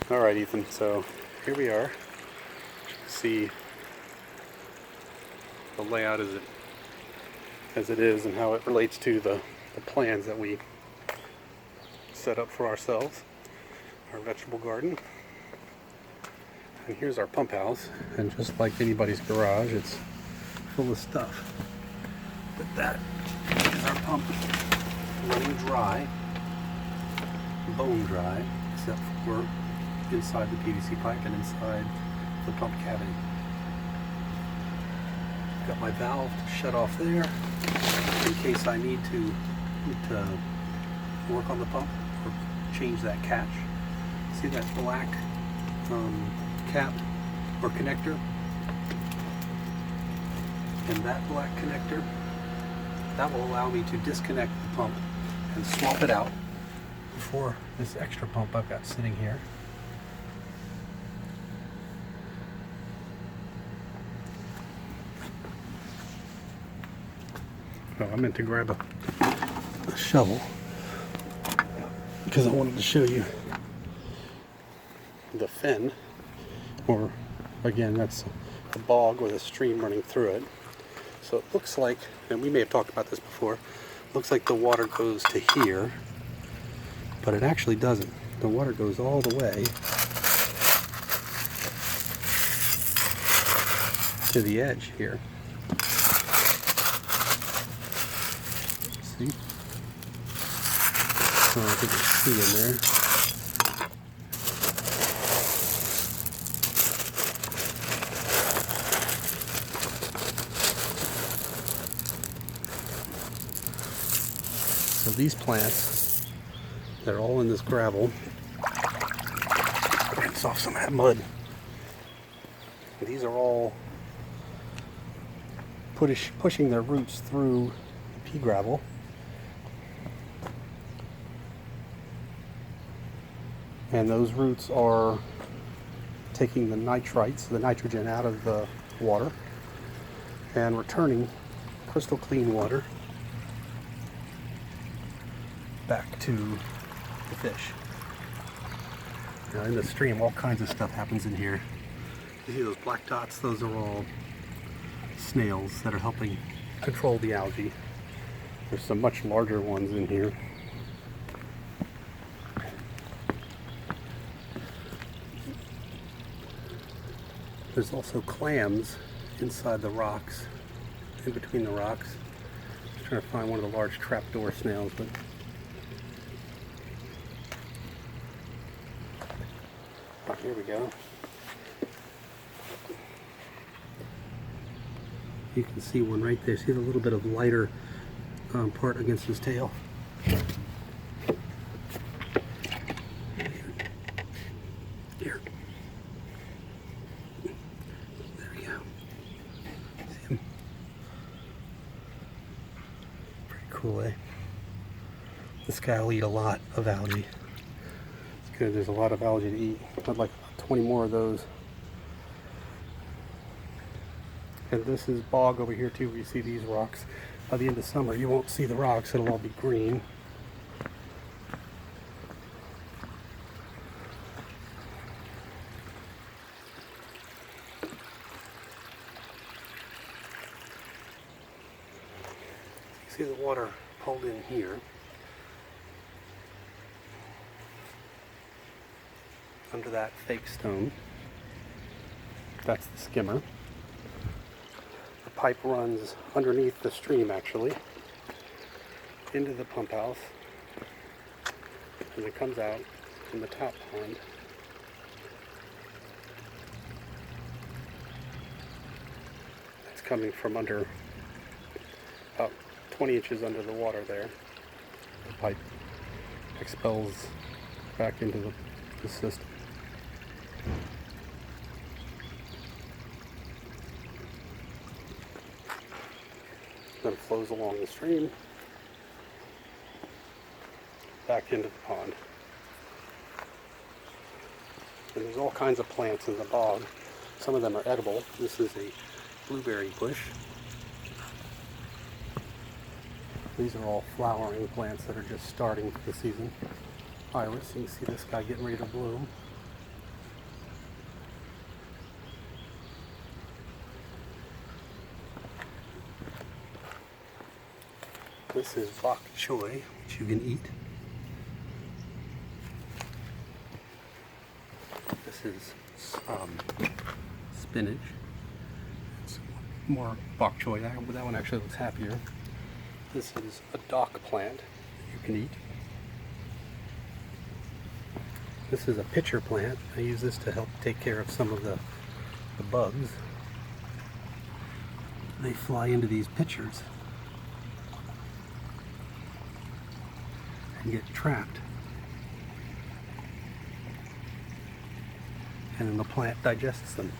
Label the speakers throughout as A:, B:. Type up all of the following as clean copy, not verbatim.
A: All right, Ethan, so here we are. See the layout as it is and how it relates to the plans that we set up for ourselves, our vegetable garden. And here's our pump house, and just like anybody's garage, it's full of stuff. But that is our pump running dry, bone dry, except for inside the PVC pipe and inside the pump cavity. Got my valve shut off there in case I need to work on the pump or change that catch. See that black cap or connector? And that black connector, that will allow me to disconnect the pump and swap it out for this extra pump I've got sitting here. Oh, I meant to grab a shovel because I wanted to show you the fen, or again, that's the bog with a stream running through it. So it looks like, and we may have talked about this before, looks like the water goes to here, but it actually doesn't. The water goes all the way to the edge here. See? Oh, I think there's sea in there. So these plants, they're all in this gravel. Rinse off some of that mud. These are all pushing their roots through the pea gravel. And those roots are taking the nitrites, the nitrogen, out of the water and returning crystal clean water back to the fish. Now in the stream, all kinds of stuff happens in here. You see those black dots? Those are all snails that are helping control the algae. There's some much larger ones in here. There's also clams inside the rocks, in between the rocks. I'm trying to find one of the large trapdoor snails, but oh, here we go. You can see one right there. See the little bit of lighter part against his tail? Here. There we go. See him? Pretty cool, eh? This guy will eat a lot of algae. It's good. There's a lot of algae to eat. I'd like about 20 more of those. And this is bog over here too, where you see these rocks. By the end of summer, you won't see the rocks, it'll all be green. You see the water pulled in here. Under that fake stone. That's the skimmer. Pipe runs underneath the stream actually into the pump house, and it comes out in the top pond. It's coming from under, about 20 inches under the water there. The pipe expels back into the system. Then it flows along the stream back into the pond. And there's all kinds of plants in the bog. Some of them are edible. This is a blueberry bush. These are all flowering plants that are just starting for the season. Iris, you can see this guy getting ready to bloom. This is bok choy, which you can eat. This is spinach. It's more bok choy. That one actually looks happier. This is a dock plant that you can eat. This is a pitcher plant. I use this to help take care of some of the bugs. They fly into these pitchers and get trapped. And then the plant digests them.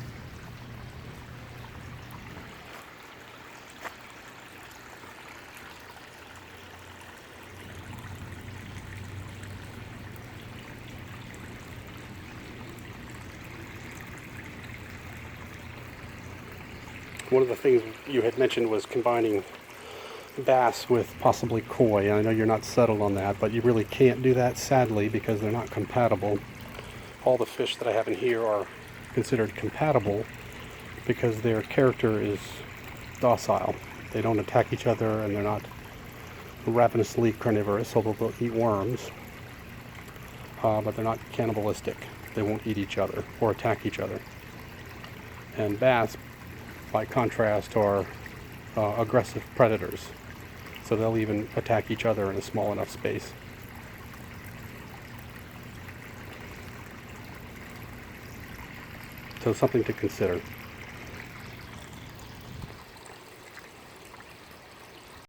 A: One of the things you had mentioned was combining bass with possibly koi. I know you're not settled on that, but you really can't do that, sadly, because they're not compatible. All the fish that I have in here are considered compatible because their character is docile. They don't attack each other, and they're not ravenously carnivorous, although they'll eat worms. But they're not cannibalistic. They won't eat each other or attack each other. And bass, by contrast, are aggressive predators. So they'll even attack each other in a small enough space. So something to consider.